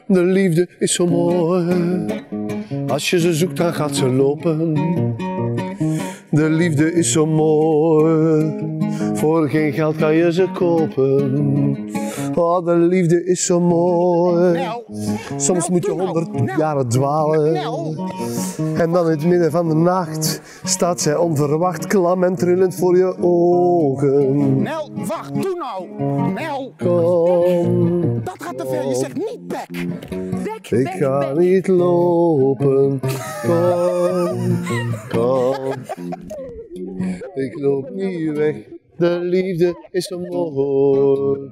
De liefde is zo mooi. Als je ze zoekt, dan gaat ze lopen. De liefde is zo mooi. Voor geen geld kan je ze kopen. Oh, de liefde is zo mooi. Soms moet je 100 jaren dwalen. En dan in het midden van de nacht staat zij onverwacht klam en trillend voor je ogen. Nel, wacht, doe nou! Nel! Kom, Dat gaat te ver, je zegt niet bek! ik ga niet lopen. Kom, kom. Ik loop niet weg. De liefde is zo mooi.